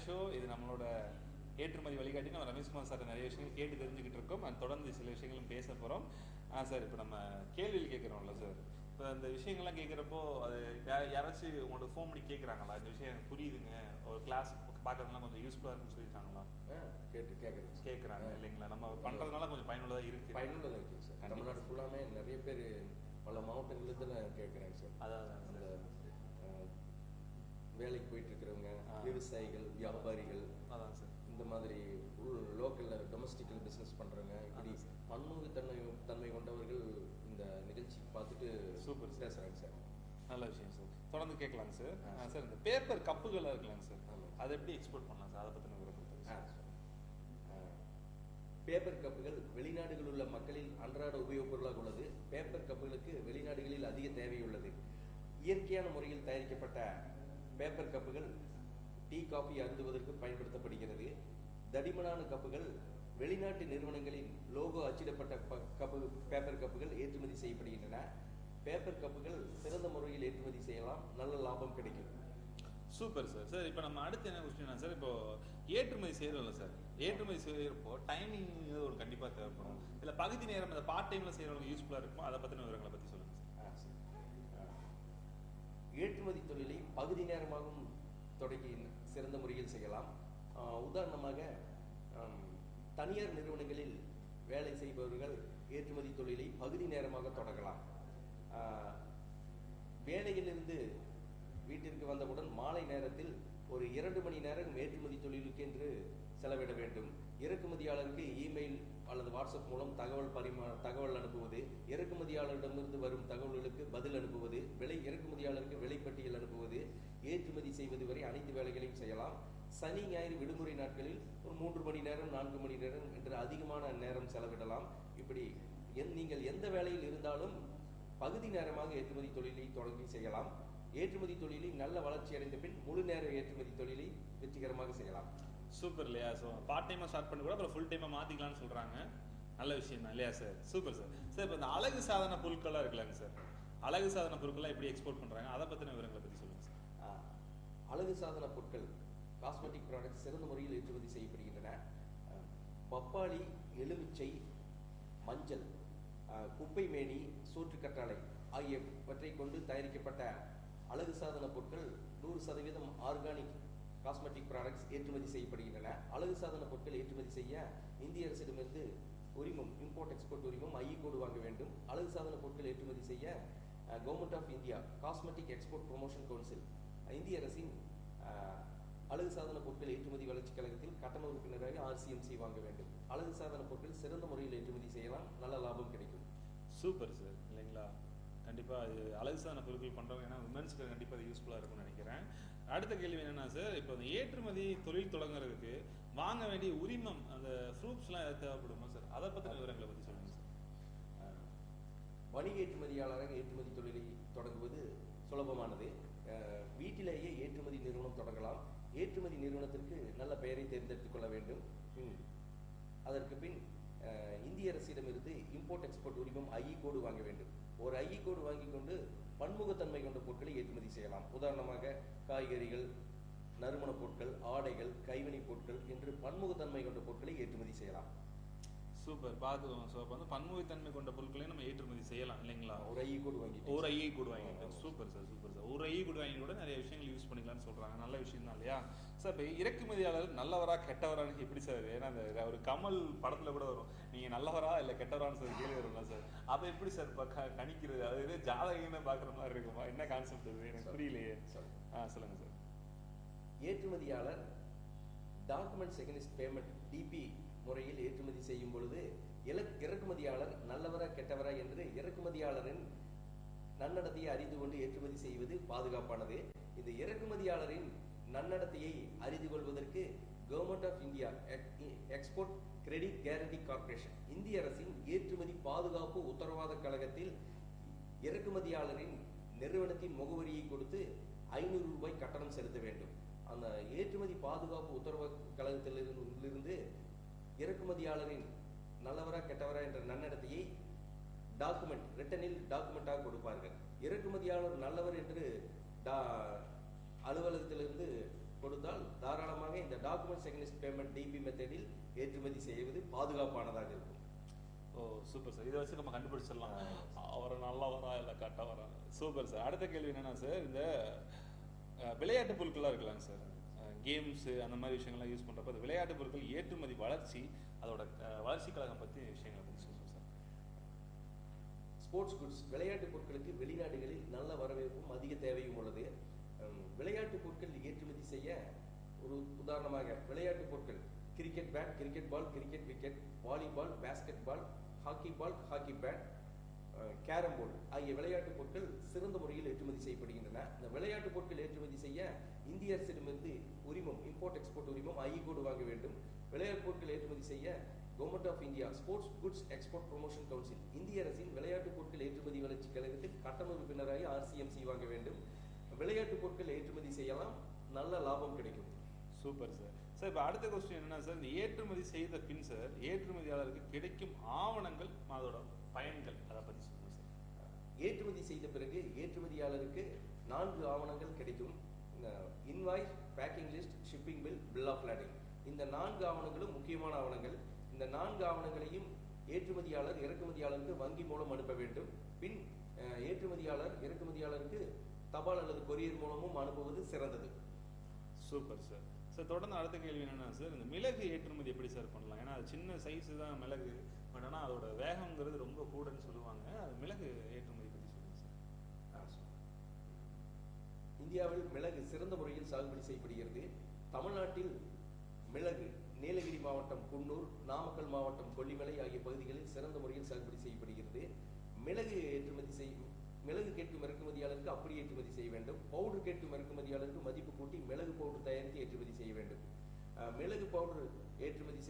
Show. இது நம்மளோட ஏற்றுமதி வழிகாட்டி நம்ம ரமேஷ்குமார் சார் நிறைய விஷயங்கள் கேட்டு தெரிஞ்சுக்கிட்டு இருக்கோம். அது தொடர்ந்து சில விஷயங்களும் பேச போகிறோம். சார், இப்போ நம்ம கேள்வியில் கேட்குறோம்ல சார், இப்போ இந்த விஷயங்கள்லாம் கேட்குறப்போ அது யாராச்சும் உங்களோட ஃபோன் பண்ணி கேட்குறாங்களா? இந்த விஷயம் எனக்கு புரியுதுங்க, ஒரு கிளாஸ் பார்க்கறதுலாம் கொஞ்சம் யூஸ்ஃபுல்லாக இருக்குன்னு சொல்லியிருக்காங்களா? கேட்குறாங்க இல்லைங்களா? நம்ம பண்ணுறதுனால கொஞ்சம் பயனுள்ளதாக இருக்குது. பயனுள்ளதாக இருக்குது சார். தமிழ்நாடு ஃபுல்லாமே நிறைய பேர் பல மாவட்டங்கள்லேருந்து நான் கேட்குறேங்க சார். அதான் அந்த வேலைக்கு போயிட்டு இருக்கிறவங்க, விவசாயிகள், வியாபாரிகள், அதான் சார், இந்த மாதிரி லோக்கலில் டொமஸ்டிக்கல் பிஸ்னஸ் பண்ணுறவங்க, இப்படி பன்முகத்தன்மை கொண்டவர்கள் இந்த நிகழ்ச்சி பார்த்துட்டு சூப்பர் பேசுகிறாங்க சார். நல்ல விஷயம் சார். தொடர்ந்து கேட்கலாங்க சார். சார், இந்த பேப்பர் கப்புகளாக இருக்கலாங்க சார், அதை எப்படி எக்ஸ்போர்ட் பண்ணலாம் சார்? அதை பற்றின விவரம். பேப்பர் கப்புகள் வெளிநாடுகளில் உள்ள மக்களில் அன்றாட உபயோகப் பொருளாக உள்ளது. பேப்பர் கப்புகளுக்கு வெளிநாடுகளில் அதிக தேவையுள்ளது. இயற்கையான முறையில் தயாரிக்கப்பட்ட பேப்பர் கப்புகள் டீ, காஃபி அருந்துவதற்கு பயன்படுத்தப்படுகிறது. தடிமனான கப்புகள் வெளிநாட்டு நிறுவனங்களின் லோகோ அச்சிடப்பட்ட பேப்பர் கப்புகள் ஏற்றுமதி செய்யப்படுகின்றன. பேப்பர் கப்புகள் சிறந்த முறையில் ஏற்றுமதி செய்யலாம், நல்ல லாபம் கிடைக்கும். Super sir. சார், இப்போ நம்ம அடுத்து என்ன கொஸ்டின் சார், இப்போ ஏற்றுமதி செய்யறோம்ல சார், ஏற்றுமதி செய்யறப்போ டைமிங் ஒரு கண்டிப்பாக தேவைப்படும். இல்லை பகுதி நேரம் அந்த பார்ட் டைமில் செய்கிறவங்களுக்கு யூஸ்ஃபுல்லாக இருக்கும். அதை பற்றின விவரங்களை பற்றி சொல்லுங்கள் சார். ஏற்றுமதி தொழிலை பகுதி நேரமாகவும் தொடங்கி சிறந்த முறையில் செய்யலாம். உதாரணமாக, தனியார் நிறுவனங்களில் வேலை செய்பவர்கள் ஏற்றுமதி தொழிலை பகுதி நேரமாக தொடங்கலாம். வேலையிலிருந்து வீட்டிற்கு வந்தவுடன் மாலை நேரத்தில் ஒரு 2 மணி நேரம் ஏற்றுமதி தொழிலுக்கு என்று செலவிட வேண்டும். இறக்குமதியாளருக்கு இமெயில் அல்லது வாட்ஸ்அப் மூலம் தகவல் அனுப்புவது, இறக்குமதியாளரிடமிருந்து வரும் தகவல்களுக்கு பதில் அனுப்புவது, இறக்குமதியாளருக்கு விலைப்பட்டியல் அனுப்புவது, ஏற்றுமதி செய்வது வரை அனைத்து வேலைகளையும் செய்யலாம். சனி, ஞாயிறு விடுமுறை நாட்களில் ஒரு 3 மணி நேரம் 4 மணி நேரம் என்று அதிகமான நேரம் செலவிடலாம். இப்படி நீங்கள் எந்த வேலையில் இருந்தாலும் பகுதி நேரமாக ஏற்றுமதி தொழிலை தொடங்கி செய்யலாம். ஏற்றுமதி தொழிலில் நல்ல வளர்ச்சி அடைந்த பின் முழு நேர ஏற்றுமதி தொழிலை வெற்றிகரமாக செய்யலாம். சூப்பர் இல்லையா? ஸோ பார்ட் டைமாக ஸ்டார்ட் பண்ணி கூட அப்புறம் ஃபுல் டைமாக மாற்றிக்கலாம்னு சொல்கிறாங்க. நல்ல விஷயம் தான் இல்லையா சார்? Super sir. சார், இப்போ இந்த அழகு சாதன பொருட்கள்லாம் இருக்கலாங்க சார், அழகு சாதன பொருட்கள்லாம் எப்படி எக்ஸ்போர்ட் பண்ணுறாங்க, அதை பற்றின விவரங்களை பற்றி சொல்லுங்கள் சார். அழகு சாதன பொருட்கள், காஸ்மெட்டிக் ப்ராடக்ட்ஸ் சிறந்த முறையில் ஏற்றுமதி செய்யப்படுகின்றன. பப்பாளி, எலுமிச்சை, மஞ்சள், குப்பை மேனி, சோற்றுக்கற்றாழை ஆகியவற்றை கொண்டு தயாரிக்கப்பட்ட அழகு சாதன பொருட்கள் 100% ஆர்கானிக் காஸ்மெட்டிக் ப்ராடக்ட்ஸ் ஏற்றுமதி செய்யப்படுகின்றன. அழகு சாதன பொருட்கள் ஏற்றுமதி செய்ய இந்திய அரசிடமிருந்து உரிமம், இம்போர்ட் எக்ஸ்போர்ட் உரிமம், ஐஇ கோடு வாங்க வேண்டும். அழகு சாதன பொருட்கள் ஏற்றுமதி செய்ய government of India cosmetic export promotion council, இந்திய அரசின் அழகு சாதன பொருட்கள் ஏற்றுமதி வளர்ச்சி கழகத்தில் கட்டண உறுப்பினராக RCMC வாங்க வேண்டும். அழகு சாதன பொருட்கள் சிறந்த முறையில் ஏற்றுமதி செய்யலாம், நல்ல லாபம் கிடைக்கும். சூப்பர் சார் இல்லைங்களா? கண்டிப்பாக இது அழகு சாதன பொருட்கள் பண்ணுறவங்க, ஏன்னா விமன்ஸ்க்கு கண்டிப்பாக அது யூஸ்ஃபுல்லாக இருக்கும்னு நினைக்கிறேன். அடுத்த கேள்வி என்னென்னா சார், இப்போ அந்த ஏற்றுமதி தொழில் தொடங்குறதுக்கு வாங்க வேண்டிய உரிமம், அந்த ப்ரூஃப்ஸ்லாம் எதாவது தேவைப்படுமா சார்? அதை பற்றின விவரங்களை பற்றி சொல்லுங்கள் சார். வணிக ஏற்றுமதியாளராக ஏற்றுமதி தொழிலை தொடங்குவது சுலபமானது. வீட்டிலேயே ஏற்றுமதி நிறுவனம் தொடங்கலாம். ஏற்றுமதி நிறுவனத்திற்கு நல்ல பெயரை தேர்ந்தெடுத்துக் கொள்ள வேண்டும். அதற்கு பின் இந்திய அரசிடமிருந்து இம்போர்ட் எக்ஸ்போர்ட் உரிமம் ஐஇ கோடு வாங்க வேண்டும். ஒரு ஐஇ கோடு வாங்கி கொண்டு பன்முகத்தன்மை கொண்ட பொருட்களை ஏற்றுமதி செய்யலாம். உதாரணமாக காய்கறிகள், நறுமணப் பொருட்கள், ஆடைகள், கைவினைப் பொருட்கள் என்று பன்முகத்தன்மை கொண்ட பொருட்களை ஏற்றுமதி செய்யலாம். சூப்பர், பார்த்துக்கோங்க. ஸோ அப்போ வந்து பன்முகத்தன்மை கொண்ட பொருட்களையும் நம்ம ஏற்றுமதி செய்யலாம் இல்லைங்களா? ஒரு ஐஇ கோடு வாங்கிட்டு சூப்பர் சார், சூப்பர் சார். ஒரு ஐஇ கோடு வாங்கி கூட நிறைய விஷயங்கள் யூஸ் பண்ணிக்கலாம்னு சொல்கிறாங்க. நல்ல விஷயம் தான் இல்லையா சார்? இப்போ இறக்குமதியாளர் நல்லவரா கெட்டவரான்னு எப்படி சார்? ஏன்னா அந்த ஒரு கமல் படத்தில் கூட வரும், நீங்கள் நல்லவரா இல்லை கெட்டவரான்னு சார் கேள்வி வரும்ல சார். அப்போ எப்படி சார் இப்போ கணிக்கிறது? அது எதோ ஜாதகம் பார்க்குற மாதிரி இருக்குமா? என்ன கான்செப்ட் அது எனக்கு புரியலையே. சொல்லுங்கள் சார். ஏற்றுமதியாளர் டாக்குமெண்ட்ஸ் எகென்ஸ்ட் பேமெண்ட் டிபி முறையில் ஏற்றுமதி செய்யும் பொழுது இறக்குமதியாளர் நல்லவரா கெட்டவரா என்று இறக்குமதியாளரின் நன்னடத்தையை அறிந்து கொண்டு ஏற்றுமதி செய்வது பாதுகாப்பானது. இந்த இறக்குமதியாளரின் நன்னடத்தையை அறிந்து கொள்வதற்கு government of India export credit guarantee corporation, இந்திய அரசின் ஏற்றுமதி பாதுகாப்பு உத்தரவாத கழகத்தில் இறக்குமதியாளரின் நிறுவனத்தின் முகவரியை கொடுத்து 500 ரூபாய் கட்டணம் செலுத்த வேண்டும். அந்த ஏற்றுமதி பாதுகாப்பு உத்தரவாத கழகத்திலிருந்து இறக்குமதியாளரின் நல்லவரா கெட்டவரா என்ற நன்னடத்தையை டாக்குமெண்ட், ரிட்டனில் டாக்குமெண்டாக கொடுப்பார்கள். இறக்குமதியாளர் நல்லவர் என்று அலுவலகத்திலிருந்து கொடுத்தால் தாராளமாக இந்த டாக்குமெண்ட்ஸ் அகைன்ஸ்ட் பேமெண்ட் டிபி மெத்தடில் ஏற்றுமதி செய்வது பாதுகாப்பானதாக இருக்கும். ஓ சூப்பர் சார். இதை வச்சு நம்ம கண்டுபிடிச்சிடலாம் அவரை நல்லா வரா இல்லை கரெக்டாக வரா. Super sir. அடுத்த கேள்வி என்னன்னா சார், இந்த விளையாட்டு பொருட்கள்லாம் இருக்கலாங்க சார், கேம்ஸு அந்த மாதிரி விஷயங்கள்லாம் யூஸ் பண்ணுறப்ப அந்த விளையாட்டு பொருட்கள் ஏற்றுமதி வளர்ச்சி அதோட வளர்ச்சி கழகம் பற்றி விஷயங்களை பற்றி சொல்லுங்கள் சார். ஸ்போர்ட்ஸ் குட்ஸ் விளையாட்டு பொருட்களுக்கு வெளிநாடுகளில் நல்ல வரவேற்பும் அதிக தேவையும் உள்ளது. விளையாட்டு பொருட்கள் ஏற்றுமதி செய்ய ஒரு உதாரணமாக விளையாட்டு பொருட்கள் cricket bat, cricket ball, cricket wicket, volleyball, basketball, hockey ball, hockey bat, carrom board ஆகிய விளையாட்டு பொருட்கள் சிறந்த முறையில் ஏற்றுமதி செய்யப்படுகின்றன. இந்த விளையாட்டு பொருட்கள் ஏற்றுமதி செய்ய இந்திய அரசிடமிருந்து உரிமம், இம்போர்ட் எக்ஸ்போர்ட் உரிமம் ஐ கோடு வாங்க வேண்டும். விளையாட்டு பொருட்கள் ஏற்றுமதி செய்ய government of India sports goods export promotion council இந்திய அரசின் விளையாட்டு பொருட்கள் ஏற்றுமதி வளர்ச்சி கழகத்தில் கட்டண உறுப்பினராக RCMC வாங்க வேண்டும். விளையாட்டு பொருட்கள் ஏற்றுமதி செய்யலாம், நல்ல லாபம் கிடைக்கும். Super sir. சார் இப்போ அடுத்த கொஸ்டின் என்னன்னா சார், இந்த ஏற்றுமதி செய்த பின் சார் ஏற்றுமதியாளருக்கு கிடைக்கும் ஆவணங்கள் அதோட பயன்கள் அதை பற்றி சொல்லுங்கள் சார். ஏற்றுமதி செய்த பிறகு ஏற்றுமதியாளருக்கு 4 ஆவணங்கள் கிடைக்கும். Invoice, packing list, shipping bill, bill of lading. இந்த 4 ஆவணங்களும் முக்கியமான ஆவணங்கள். இந்த 4 ஆவணங்களையும் ஏற்றுமதியாளர் இறக்குமதியாளருக்கு வங்கி மூலம் அனுப்ப வேண்டும். பின் ஏற்றுமதியாளர் இறக்குமதியாளருக்கு தபால் அல்லது கொரியர் மூலமும் அனுப்புவது சிறந்தது. Super sir. சார் தொடர்ந்து அடுத்த கேள்வி என்னன்னா சார், இந்த மிளகு ஏற்றுமதி எப்படி சார் பண்ணலாம்? ஏன்னா அது சின்ன சைஸு தான் மிளகு, பட் ஆனால் அதோட வேகங்கிறது ரொம்ப கூடன்னு சொல்லுவாங்க. அது மிளகு ஏற்றுமதி பற்றி சொல்லுங்கள் சார். இந்தியாவில் மிளகு சிறந்த முறையில் சாகுபடி செய்யப்படுகிறது. தமிழ்நாட்டில் மிளகு நீலகிரி மாவட்டம் குன்னூர், நாமக்கல் மாவட்டம் கொல்லிமலை ஆகிய பகுதிகளில் சிறந்த முறையில் சாகுபடி செய்யப்படுகிறது. மிளகு கேட்கும் இறக்குமதியாளருக்கு அப்படி ஏற்றுமதி செய்ய வேண்டும். பவுடர் கேட்கும் இறக்குமதியாளருக்கு மதிப்பு கூட்டி மிளகு பவுடர் தயாரித்து ஏற்றுமதி செய்ய வேண்டும். மிளகு பவுடர் ஏற்றுமதி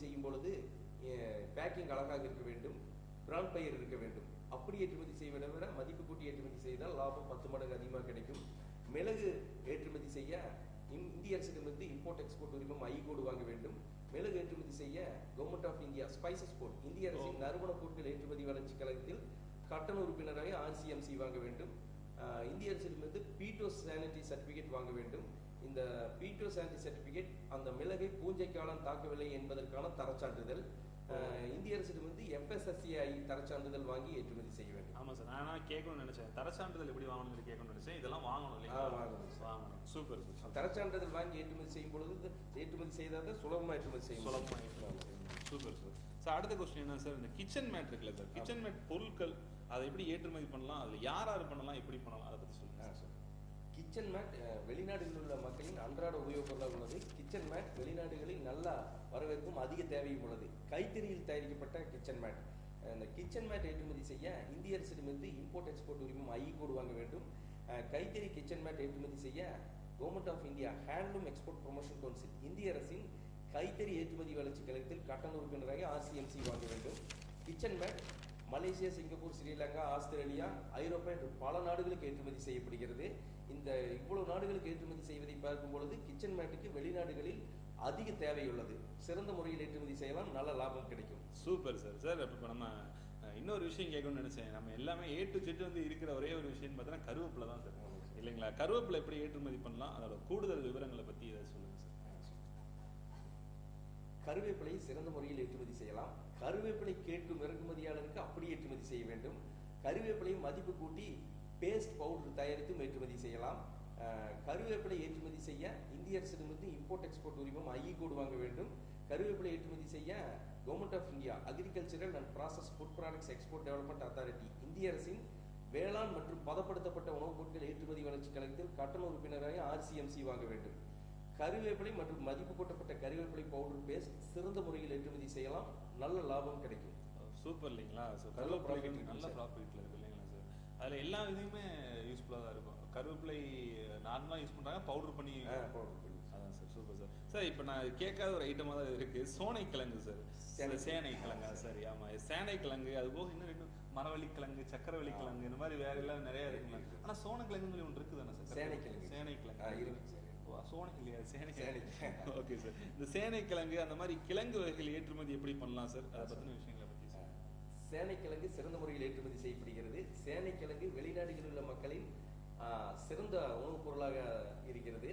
செய்யும் பொழுது பேக்கிங் அழகாக இருக்க வேண்டும், பிராண்ட் பெயர் இருக்க வேண்டும். அப்படி ஏற்றுமதி செய்வதை விட மதிப்பு கூட்டி ஏற்றுமதி செய்தால் லாபம் 10 மடங்கு அதிகமாக கிடைக்கும். மிளகு ஏற்றுமதி செய்ய இந்திய அரசிடமிருந்து இம்போர்ட் எக்ஸ்போர்ட் உரிமம் ஐ கோடு வாங்க வேண்டும். மிளகு ஏற்றுமதி செய்ய government of India spices board இந்திய அரசின் நறுமண பொருட்கள் ஏற்றுமதி வளர்ச்சி கழகத்தில் கட்டண உறுப்பினராக RCMC வாங்க வேண்டும். இந்திய அரசிடமிருந்து பீட்டோ சானிட்டரி சர்டிபிகேட் வாங்க வேண்டும். இந்த பீட்டோ சானிட்டரி சர்டிபிகேட் அந்த மிளகை பூஞ்சை காலம் தாக்கவில்லை என்பதற்கான தரச்சான்றிதழ். இந்திய அரசிடமிருந்து FSSAI தரச்சான்றிதழ் வாங்கி ஏற்றுமதி செய்ய வேண்டும். ஆமாம் சார், நான் கேட்கணும்னு நினைச்சேன், தரச்சான்றிதழ் எப்படி வாங்கணும்னு கேட்கணும்னு நினைச்சேன். இதெல்லாம் வாங்கணும் இல்லையா? வாங்கணும். Super sir. தரச்சான்றிதழ் வாங்கி ஏற்றுமதி செய்யும் பொழுது ஏற்றுமதி செய்தால் சுலபமாக ஏற்றுமதி செய்யும். Super sir. சார் அடுத்த கொஸ்டின் என்ன சார், இந்த கிச்சன் மேட் இருக்குல்ல சார், கிச்சன் மேட் பொருட்கள் அதை எப்படி ஏற்றுமதி பண்ணலாம், அதில் யார் பண்ணலாம், எப்படி பண்ணலாம், அதை பற்றி சொல்லுங்கள் சார். கிச்சன் மேட் வெளிநாடுகளில் உள்ள மக்களின் அன்றாட உபயோக பொருளாக உள்ளது. கிச்சன் மேட் வெளிநாடுகளில் நல்ல வரவேற்பும் அதிக தேவையும் உள்ளது. கைத்தறியில் தயாரிக்கப்பட்ட கிச்சன் மேட். இந்த கிச்சன் மேட் ஏற்றுமதி செய்ய இந்திய அரசிடமிருந்து இம்போர்ட் எக்ஸ்போர்ட் உரிமம் ஐ கோடு வாங்க வேண்டும். கைத்தறி கிச்சன் மேட் ஏற்றுமதி செய்ய government of India handloom export promotion council இந்திய அரசின் கைத்தறி ஏற்றுமதி வளர்ச்சி கழகத்தில் கட்டண உறுப்பினராக RCMC வாங்க வேண்டும். Kitchen mat Malaysia, Singapore, Sri Lanka, Australia, Europe என்று பல நாடுகளுக்கு ஏற்றுமதி செய்யப்படுகிறது. இந்த இவ்வளவு நாடுகளுக்கு ஏற்றுமதி செய்வதை பார்க்கும் பொழுது கிச்சன் மேட்டுக்கு வெளிநாடுகளில் அதிக தேவை உள்ளது. சிறந்த முறையில் ஏற்றுமதி செய்யலாம், நல்ல லாபம் கிடைக்கும். Super sir. சார் இப்போ நம்ம இன்னொரு விஷயம் கேட்கணும்னு நினைச்சேன். நம்ம எல்லாமே A to Z வந்து இருக்கிற ஒரே ஒரு விஷயம் பார்த்தீங்கன்னா கருவேப்பிலை தான் சார், இல்லைங்களா? கருவேப்பிலை எப்படி ஏற்றுமதி பண்ணலாம், அதோட கூடுதல் விவரங்களை பற்றி இதை சொல்லுங்க சார். கருவேப்பிலை சிறந்த முறையில் ஏற்றுமதி செய்யலாம். கருவேப்பிலை கேட்கும் இறக்குமதியாளருக்கு அப்படி ஏற்றுமதி செய்ய வேண்டும். கருவேப்பிலை மதிப்பு கூட்டி பேஸ்ட் பவுடர் தயாரித்தும் ஏற்றுமதி செய்யலாம். கருவேப்பிலை ஏற்றுமதி செய்ய இந்திய அரசிடமிருந்து இம்போர்ட் எக்ஸ்போர்ட் உரிமம் ஐ கோடு வாங்க வேண்டும். கருவேப்பிலை ஏற்றுமதி செய்ய government of India agricultural and process food products export development authority இந்திய அரசின் வேளாண் மற்றும் பதப்படுத்தப்பட்ட உணவுப் பொருட்கள் ஏற்றுமதி வளர்ச்சி கழகத்தில் கட்டண உறுப்பினராக RCMC வாங்க வேண்டும். கருவேப்பிலை மற்றும் மதிப்பு கூட்டப்பட்ட கருவேப்பிலை பவுடர் பேஸ்ட் சிறந்த முறையில் ஏற்றுமதி செய்யலாம், நல்ல லாபம் கிடைக்கும். சூப்பர் இல்லைங்களா? ஸோ கருவேப்பிலை நல்ல ப்ராஃபிட்ல இருக்கு இல்லைங்களா சார்? அதில் எல்லா இதுவுமே யூஸ்ஃபுல்லாக தான் இருக்கும். கருவேப்பிலை நார்மலாக யூஸ் பண்ணுறாங்க, பவுடர் பண்ணி அதான் சார். Super sir. சார் இப்போ நான் கேட்காத ஒரு ஐட்டமாக தான் இருக்குது, சோனைக்கிழங்கு சார். சேனைக்கிழங்கா? சரி, ஆமாம், சேனைக்கிழங்கு. அது போக இன்னும் 2 மரவள்ளிக்கிழங்கு, சக்கரவள்ளிக்கிழங்கு, இந்த மாதிரி வேற எல்லாம் நிறைய இருக்குங்க. ஆனால் சோனைக்கிழங்கு ஒன்று இருக்குதானே சார்? சேனைக்கிழங்கு சோனை இல்லையா? சேனைக்கிழங்கு. Okay sir. இந்த சேனைக்கிழங்கு அந்த மாதிரி கிழங்கு வகைகள் ஏற்றுமதி எப்படி பண்ணலாம் சார், அதை பற்றின விஷயங்களை பற்றி சார். சேனைக்கிழங்கு சிறந்த முறையில் ஏற்றுமதி செய்யப்படுகிறது. சேனைக்கிழங்கு வெளிநாடுகளில் உள்ள மக்களின் சிறந்த உணவுப் பொருளாக இருக்கிறது.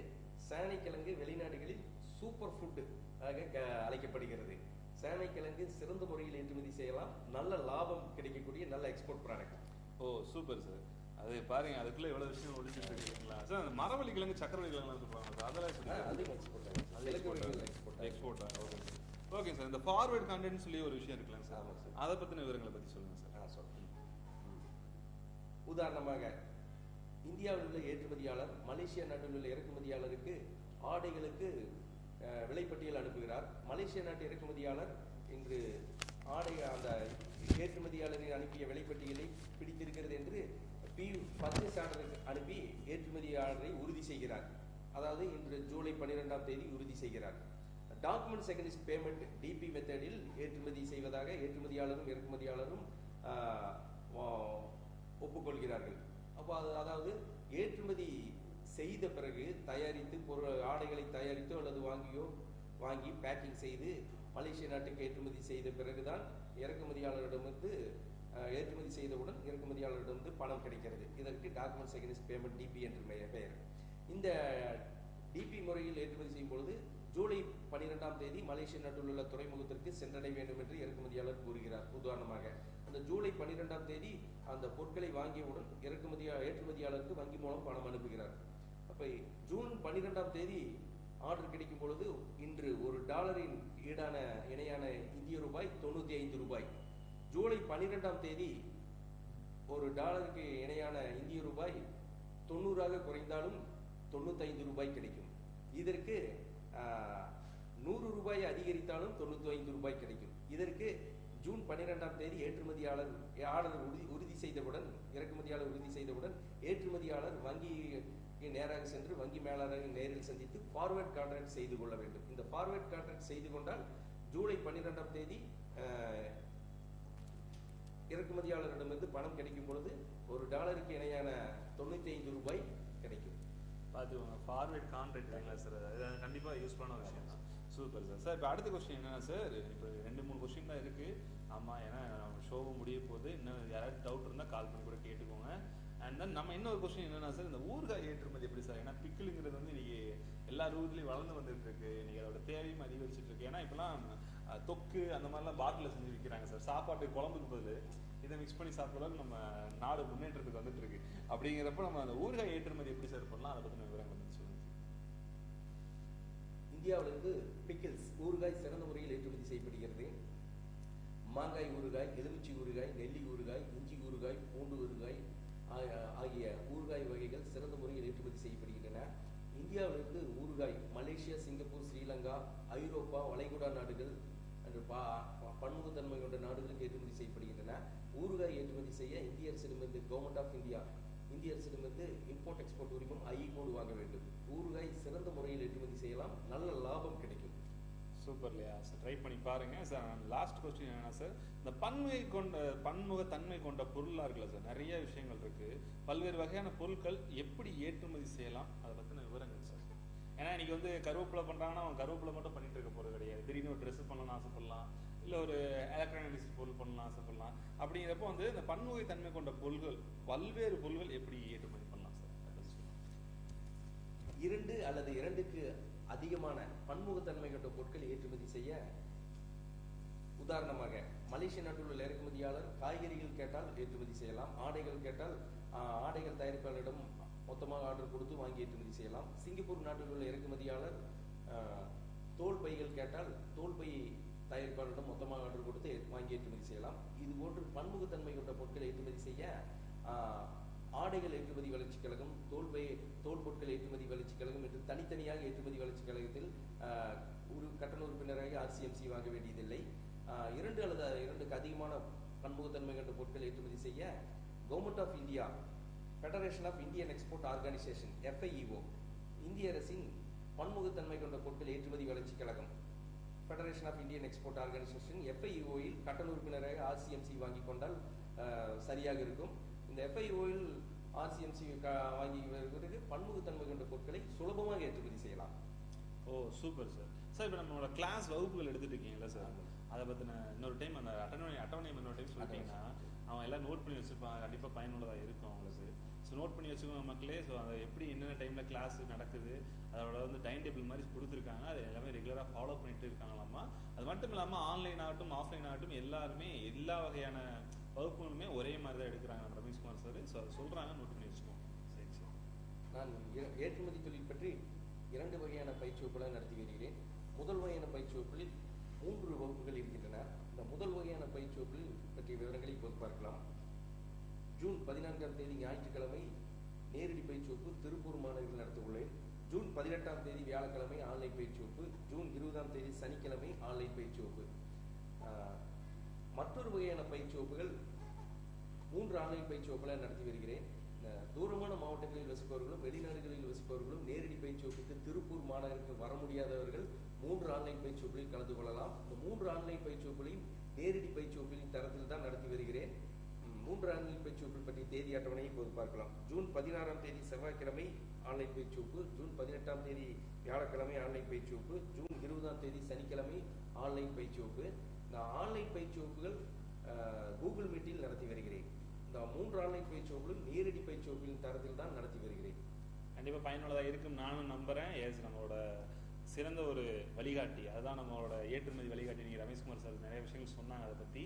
சேனைக்கிழங்கு வெளிநாடுகளில் சூப்பர் ஃபுட் அழைக்கப்படுகிறது. சேனைக்கிழங்கு சிறந்த முறையில் ஏற்றுமதி செய்யலாம், நல்ல லாபம் கிடைக்கக்கூடிய நல்ல எக்ஸ்போர்ட் ப்ராடக்ட். ஓ சூப்பர் சார். அது பாருங்க, அதுக்குள்ள எவ்வளவு விஷயம் ஒழிச்சிட்டு இருக்கீங்களா சார். அந்த மரவள்ளி கிழங்கு சக்கரவள்ளி கிழங்கு சொல்றாங்க சார், அதெல்லாம் அதுவும் எக்ஸ்போர்ட் ஓகே சார். இந்த ஃபார்வர்ட் கான்டென்ட் சொல்லி ஒரு விஷயம் இருக்குல்ல சார், ஆமாம் சார். அதை பத்தின விவரங்களை பத்தி சொல்லுங்க சார். சொல்றேன். உதாரணமாக இந்தியாவில் உள்ள ஏற்றுமதியாளர் மலேசியா நாட்டில் உள்ள இறக்குமதியாளருக்கு ஆடைகளுக்கு விலைப்பட்டியல் அனுப்புகிறார். மலேசியா நாட்டு இறக்குமதியாளர் இன்று அந்த ஏற்றுமதியாளரின் அனுப்பிய விலைப்பட்டியலை பிடித்திருக்கிறது என்று பர்ச்சேஸ் ஆர்டருக்கு அனுப்பி ஏற்றுமதியாளரை உறுதி செய்கிறார். அதாவது இன்று ஜூலை 12ஆம் தேதி உறுதி செய்கிறார். டாக்குமெண்ட் செகண்ட் பேமெண்ட் டிபி மெத்தடில் ஏற்றுமதி செய்வதாக ஏற்றுமதியாளரும் இறக்குமதியாளரும் ஒப்புக்கொள்கிறார்கள். அப்போ அதாவது ஏற்றுமதி செய்த பிறகு தயாரித்து ஆடைகளை தயாரித்தோ அல்லது வாங்கி பேக்கிங் செய்து மலேசிய நாட்டுக்கு ஏற்றுமதி செய்த பிறகுதான் இறக்குமதியாளரிடமிருந்து ஏற்றுமதி செய்தவுடன் இறக்குமதியாளரிடமிருந்து பணம் கிடைக்கிறது. இதற்கு டாக்குமெண்ட் செகண்ட் பேமெண்ட் டிபி என்று பெயர். இந்த டிபி முறையில் ஏற்றுமதி செய்யும் பொழுது ஜூலை 12ஆம் தேதி மலேசிய நாட்டில் உள்ள துறைமுகத்திற்கு சென்றடைய வேண்டும் என்று இறக்குமதியாளர் கூறுகிறார். உதாரணமாக அந்த ஜூலை 12ஆம் தேதி அந்த பொருட்களை வாங்கியவுடன் ஏற்றுமதியாளருக்கு வங்கி மூலம் பணம் அனுப்புகிறார். அப்ப ஜூன் 12ஆம் தேதி ஆர்டர் கிடைக்கும் பொழுது இன்று $1 இணையான இந்திய ரூபாய் 95 ரூபாய். ஜூலை 12ஆம் தேதி $1 இணையான இந்திய ரூபாய் 90 குறைந்தாலும் 95 ரூபாய் கிடைக்கும். இதற்கு 100 ரூபாய் அதிகரித்தாலும் 95 ரூபாய் கிடைக்கும். இதற்கு ஜூன் 12ஆம் தேதி ஏற்றுமதியாளர் உறுதி செய்தவுடன் இறக்குமதியாளர் உறுதி செய்தவுடன் ஏற்றுமதியாளர் வங்கி நேராக சென்று வங்கி மேலாளரை நேரில் சந்தித்து ஃபார்வர்ட் கான்ட்ராக்ட் செய்து கொள்ள வேண்டும். இந்த ஃபார்வர்ட் கான்ட்ராக்ட் செய்து கொண்டால் ஜூலை 12ஆம் தேதி இறக்குமதியாளரிடமிருந்து பணம் கிடைக்கும் பொழுது $1 இணையான 95 ரூபாய் கிடைக்கும். பார்த்துக்கோங்க, ஃபார்வர்ட் கான்ட்ராக்ட் சார், அது கண்டிப்பாக யூஸ்ஃபுல்லான விஷயம் தான். Super sir. சார் இப்போ அடுத்த கொஸ்டின் என்னன்னா சார், இப்போ 2-3 கொஸ்டின் தான் இருக்குது. ஆமாம், ஏன்னா நம்ம ஷோவும் முடிய போகுது. இன்னும் யாராவது டவுட் இருந்தால் கால் பண்ணி கூட கேட்டுக்கோங்க. அண்ட் தென் நம்ம இன்னொரு கொஸ்டின் என்னன்னா சார், இந்த ஊறுகாய் ஏற்றுமதி எப்படி சார்? ஏன்னா பிக்கிளுங்கிறது வந்து இன்னைக்கு எல்லா ஊர்லேயும் வளர்ந்து வந்துட்டு இருக்கு. இன்னைக்கு அதோட தேவையும் அதிகரிச்சுட்டு இருக்கு. ஏன்னா இப்பெல்லாம் தொக்கு அந்த மாதிரிலாம் பாட்டில் செஞ்சு விற்கிறாங்க சார். சாப்பாட்டு குழம்புக்கு பதில் இதை மிக்ஸ் பண்ணி சாப்பிட்றதுக்கு நம்ம நாடு முன்னேற்றத்துக்கு வந்துட்டு இருக்கு. அப்படிங்கிறப்ப நம்ம அந்த ஊறுகாய் ஏற்றுமதி எப்படி சார் பண்ணலாம், அதை பற்றின விவரங்கள் வந்து சொல்லுங்க. இந்தியாவிலிருந்து பிக்கிள்ஸ் ஊறுகாய் சிறந்த முறையில் ஏற்றுமதி செய்யப்படுகிறது. மாங்காய் ஊறுகாய், எலுமிச்சை ஊறுகாய், நெல்லி ஊறுகாய், இஞ்சி ஊறுகாய், பூண்டு ஊறுகாய் ஆகிய ஊறுகாய் வகைகள் சிறந்த முறையில் ஏற்றுமதி செய்யப்படுகின்றன. இந்தியாவிலிருந்து ஊறுகாய் மலேசியா, சிங்கப்பூர், ஸ்ரீலங்கா, ஐரோப்பா, வளைகுடா நாடுகள் என்று பன்முகத்தன்மை கொண்ட நாடுகளுக்கு ஏற்றுமதி செய்யப்படுகின்றன. ஊறுகாய் ஏற்றுமதி செய்ய இந்திய அரசிடமிருந்து கவர்மெண்ட் ஆஃப் இந்திய அரசிடமிருந்து இம்போர்ட் எக்ஸ்போர்ட் உரிமம் ஐ கோடு வாங்க வேண்டும். ஊறுகாய் சிறந்த முறையில் ஏற்றுமதி செய்யலாம், நல்ல லாபம் கிடைக்கும். சூப்பர் இல்லையா சார், ட்ரை பண்ணி பாருங்க சார். லாஸ்ட் கொஸ்டின் என்னன்னா சார், இந்த பன்முகத்தன்மை கொண்ட பொருளாக இருக்குல்ல சார், நிறைய விஷயங்கள் இருக்கு. பல்வேறு வகையான பொருட்கள் எப்படி ஏற்றுமதி செய்யலாம், அதை பற்றின விவரங்கள் சார். ஏன்னா இன்னைக்கு வந்து கருவேப்பிலை பண்ணுறாங்கன்னா அவன் கருவேப்பிலை மட்டும் பண்ணிட்டு இருக்க போகிறது கிடையாது. திடீர்னு ஒரு ட்ரெஸ் பண்ணலாம்னு ஆசைப்படலாம், இல்லை ஒரு எலக்ட்ரானிக்ஸ் பொருள் பண்ணலாம் ஆசைப்படலாம். அப்படிங்கிறப்போ வந்து இந்த பன்முகத்தன்மை கொண்ட பொருள்கள், பல்வேறு பொருள்கள் எப்படி ஏற்றுமதி பண்ணலாம் சார்? 2 அல்லது 2க்கு அதிகமான பன்முகத்தன்மை கொண்ட பொருட்களை ஏற்றுமதி செய்ய, உதாரணமாக மலேசிய நாட்டில் உள்ள இறக்குமதியாளர் காய்கறிகள் கேட்டால் ஏற்றுமதி செய்யலாம். ஆடைகள் கேட்டால் ஆடைகள் தயாரிப்பாளரிடம் மொத்தமாக ஆர்டர் கொடுத்து வாங்கி ஏற்றுமதி செய்யலாம். சிங்கப்பூர் நாட்டில் உள்ள இறக்குமதியாளர் தோல் பைகள் கேட்டால் தோல் பை தயாரிப்பாளரிடம் மொத்தமாக ஆர்டர் கொடுத்து வாங்கி ஏற்றுமதி செய்யலாம். இது போன்று பன்முகத்தன்மை கொண்ட பொருட்களை ஏற்றுமதி செய்ய ஆடைகள் ஏற்றுமதி வளர்ச்சி கழகம், தோல் பொருட்கள் ஏற்றுமதி வளர்ச்சி கழகம் என்று தனித்தனியாக ஏற்றுமதி வளர்ச்சி கழகத்தில் கட்டண உறுப்பினராக RCMC வாங்க வேண்டியதில்லை. 2 அல்லது 2க்கு அதிகமான பன்முகத்தன்மை கொண்ட பொருட்கள் ஏற்றுமதி செய்ய government of India, federation of Indian export organisation FIEO, இந்திய அரசின் பன்முகத்தன்மை கொண்ட பொருட்கள் ஏற்றுமதி வளர்ச்சி கழகம், federation of Indian export organisation FIEO-ல் கட்டண உறுப்பினராக RCMC வாங்கி கொண்டால் சரியாக இருக்கும். இந்த FIEO-ல் RCMC வாங்கி வருவதற்கு பன்முகத்தன்மை கொண்ட பொருட்களை சுலபமாக ஏற்றுமதி செய்யலாம். ஓ சூப்பர் சார். சார் இப்போ நம்மளோட கிளாஸ் வகுப்புகள் எடுத்துட்டு இருக்கீங்களா சார், அதை பற்றின இன்னொரு டைம் அந்த அட்டவணை இன்னொரு டைம் சொல்லிட்டீங்கன்னா அவன் எல்லாம் நோட் பண்ணி வச்சுருப்பான், கண்டிப்பாக பயனுள்ளதாக இருக்கும் அவங்களுக்கு. ஸோ நோட் பண்ணி வச்சுக்கோங்க மக்களே. ஸோ அதை எப்படி என்னென்ன டைமில் கிளாஸ் நடக்குது, அதோட வந்து டைம் டேபிள் மாதிரி கொடுத்துருக்காங்க, அது எல்லாமே ரெகுலராக ஃபாலோ பண்ணிட்டு இருக்காங்களாமா. அது மட்டும் இல்லாமல் ஆன்லைன் ஆகட்டும் ஆஃப்லைன் ஆகட்டும் எல்லாருமே எல்லா வகையான வகுப்புகளுமே ஒரே மாதிரி தான் எடுக்கிறாங்க நம்ம ரமேஷ்குமார் சார். ஸோ அதை சொல்கிறாங்க, நோட் பண்ணி வச்சுக்கோங்க. சரி சரி. நான் ஏற்றுமதி தொழில் பற்றி 2 வகையான பயிற்சி வகுப்புகளை நடத்தி வருகிறேன். முதல் வகையான பயிற்சி வகுப்பில் 3 வகுப்புகள் இருக்கின்றன. இந்த முதல் வகையான பயிற்சி வகுப்பில் பற்றிய விவரங்களை இப்போது பார்க்கலாம். ஜூன் 14ஆம் தேதி ஞாயிற்றுக்கிழமை நேரடி பயிற்சி வகுப்பு திருப்பூர் மாநகரில் நடத்த உள்ளேன். ஜூன் 18ஆம் தேதி வியாழக்கிழமை ஆன்லைன் பயிற்சி வகுப்பு. ஜூன் 20ஆம் தேதி சனிக்கிழமை ஆன்லைன் பயிற்சி வகுப்பு. மற்றொரு வகையான பயிற்சி வகுப்புகள் 3 ஆன்லைன் பயிற்சி வகுப்புகளை நடத்தி வருகிறேன். தூரமான மாவட்டங்களில் வசிப்பவர்களும் வெளிநாடுகளில் வசிப்பவர்களும் நேரடி பயிற்சி வகுப்புக்கு திருப்பூர் மாநகருக்கு வர முடியாதவர்கள் 3 ஆன்லைன் பயிற்சி வகுப்புகளில் கலந்து கொள்ளலாம். இந்த 3 ஆன்லைன் பயிற்சி வகுப்புகளையும் நேரடி பயிற்சி வகுப்புகளின் தரத்தில் தான் நடத்தி வருகிறேன். 3 ஆன்லைன் பயிற்சி வகுப்புகள் பற்றிய தேதி அட்டவணையை இப்போது பார்க்கலாம். ஜூன் 16ஆம் தேதி செவ்வாய்க்கிழமை ஆன்லைன் பயிற்சி வகுப்பு. ஜூன் 18ஆம் தேதி வியாழக்கிழமை ஆன்லைன் பயிற்சி வகுப்பு. ஜூன் 20ஆம் தேதி சனிக்கிழமை ஆன்லைன் பயிற்சி வகுப்பு. இந்த ஆன்லைன் பயிற்சி வகுப்புகள் கூகுள் மீட்டில் நடத்தி வருகிறேன். இந்த 3 ஆன்லைன் பயிற்சி வகுப்புகளும் நேரடி பயிற்சி வகுப்புகளின் தரத்தில் தான் நடத்தி வருகிறேன். கண்டிப்பாக பயனுள்ளதாக இருக்கும் நானும் நம்புகிறேன். ஏஸ் நம்மளோட சிறந்த ஒரு வழிகாட்டி, அதுதான் நம்மளோட ஏற்றுமதி வழிகாட்டி. நீங்கள் ரமேஷ்குமார் சார் நிறைய விஷயங்கள் சொன்னாங்க, அதை பற்றி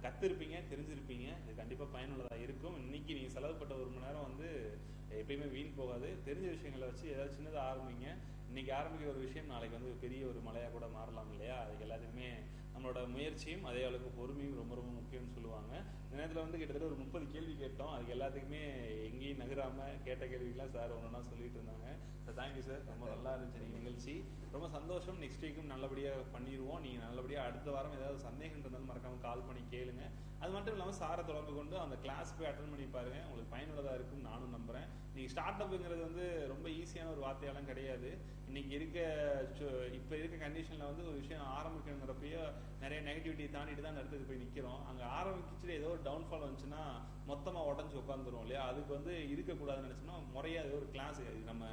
கற்றுருப்பீங்க, தெரிஞ்சிருப்பீங்க. இது கண்டிப்பாக பயனுள்ளதாக இருக்கும். இன்றைக்கி நீங்கள் செலவுப்பட்ட 1 மணி நேரம் வந்து எப்பயுமே வீண் போகாது. தெரிஞ்ச விஷயங்களை வச்சு ஏதாவது சின்னதாக ஆரம்பிங்க. இன்றைக்கி ஆரம்பிக்கிற ஒரு விஷயம் நாளைக்கு வந்து பெரிய ஒரு மலையாக கூட மாறலாம் இல்லையா? அதுக்கு எல்லாத்துக்குமே நம்மளோட முயற்சியும் அதே அளவுக்கு பொறுமையும் ரொம்ப ரொம்ப முக்கியம்னு சொல்லுவாங்க. இந்த நேரத்தில் வந்து கிட்டத்தட்ட ஒரு 30 கேள்வி கேட்டோம். அதுக்கு எல்லாத்துக்குமே எங்கேயும் நகராமல் கேட்ட கேள்விக்கெலாம் சார் ஒன்றா சொல்லிட்டு இருந்தாங்க. சார் தேங்க்யூ சார், ரொம்ப நல்லா இருந்துச்சு நீங்கள் நிகழ்ச்சி. ரொம்ப சந்தோஷம். நெக்ஸ்ட் வீக்கும் நல்லபடியாக பண்ணிடுவோம். நீங்கள் நல்லபடியாக அடுத்த வாரம் ஏதாவது சந்தேகம் இருந்தாலும் மறக்காமல் கால் பண்ணி கேளுங்க. அது மட்டும் இல்லாமல் சாரை தொடர்பு கொண்டு அந்த கிளாஸ் போய் அட்டன் பண்ணி பாருங்கள். உங்களுக்கு பயனுள்ளதாக இருக்கும் நானும் நம்புகிறேன். நீங்கள் ஸ்டார்ட் அப்புங்கிறது வந்து ரொம்ப ஈஸியான ஒரு வார்த்தையெல்லாம் கிடையாது. இன்றைக்கி இப்போ இருக்க கண்டிஷனில் வந்து ஒரு விஷயம் ஆரம்பிக்கணுங்கிறப்பயே நிறைய நெகட்டிவிட்டி தாண்டிட்டு தான் இடத்துக்கு போய் நிற்கிறோம். அங்கே ஆரம்பிச்சுட்டு ஏதோ ஒரு டவுன்ஃபால் வந்துச்சுன்னா மொத்தமாக உடஞ்சி உட்காந்துரும் இல்லையா? அதுக்கு வந்து இருக்கக்கூடாதுன்னு நினச்சோன்னா முறையாக ஏதோ ஒரு கிளாஸ், நம்ம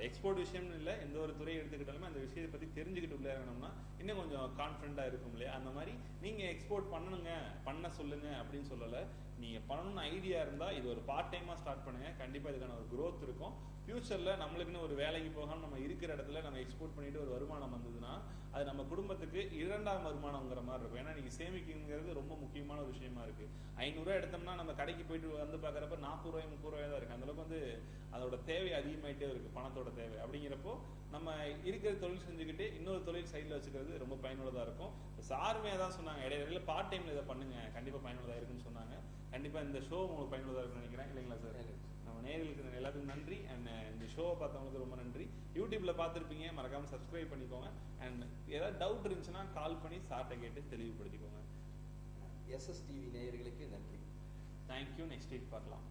எக்ஸ்போர்ட் விஷயம்னு இல்லை, எந்த ஒரு துறையை எடுத்துக்கிட்டாலுமே அந்த விஷயத்தை பற்றி தெரிஞ்சுக்கிட்டு உள்ளே இறங்கணும்னா இன்னும் கொஞ்சம் கான்ஃபிடென்ட்டாக இருக்கும் இல்லையா? அந்த மாதிரி நீங்கள் எக்ஸ்போர்ட் பண்ண சொல்லுங்கள் அப்படின்னு சொல்லலை. நீங்கள் பண்ணணும்னு ஐடியா இருந்தால் இது ஒரு பார்ட் டைமாக ஸ்டார்ட் பண்ணுங்கள். கண்டிப்பாக இதுக்கான ஒரு க்ரோத் இருக்கும். ஃப்யூச்சரில் நம்மளுக்குன்னு ஒரு வேலைக்கு போகாமல் நம்ம இருக்கிற இடத்துல நம்ம எக்ஸ்போர்ட் பண்ணிட்டு ஒரு வருமானம் வந்ததுன்னா அது நம்ம குடும்பத்துக்கு 2ஆம் வருமானங்கிற மாதிரி இருக்கும். ஏன்னா நீங்கள் சேமிக்குங்கிறது ரொம்ப முக்கியமான ஒரு விஷயமா இருக்குது. 500 ரூபா எடுத்தோம்னா நம்ம கடைக்கு போயிட்டு வந்து பார்க்குறப்ப 40 ரூபாய் 30 ரூபாய் தான் இருக்குது. அந்தளவுக்கு வந்து அதோட தேவை அதிகமாகிட்டே இருக்குது, பணத்தோட தேவை. அப்படிங்கிறப்போ நம்ம இருக்கிற தொழில் செஞ்சுக்கிட்டு இன்னொரு தொழில் சைடில் வச்சுக்கிறது ரொம்ப பயனுள்ளதாக இருக்கும். சாருமே தான் சொன்னாங்க, இடையில பார்ட் டைமில் இதை பண்ணுங்க, கண்டிப்பாக பயனுள்ளதாக இருக்குன்னு சொன்னாங்க. கண்டிப்பாக இந்த ஷோ உங்களுக்கு பயனுள்ளதாக இருக்குன்னு நினைக்கிறேன் இல்லைங்களா சார்? நம்ம நேயர்களுக்கு எல்லாத்துக்கும் நன்றி. அண்ட் இந்த ஷோவை பார்த்தவங்களுக்கு ரொம்ப நன்றி. யூடியூப்ல பார்த்துருப்பீங்க, மறக்காம சப்ஸ்கிரைப் பண்ணிக்கோங்க. அண்ட் ஏதாவது டவுட் இருந்துச்சுன்னா கால் பண்ணி சார்ட்டை கேட்டு தெளிவுபடுத்திக்கோங்க. SSTV நேயர்களுக்கு நன்றி. தேங்க்யூ. நெக்ஸ்ட் வீக் பார்க்கலாம்.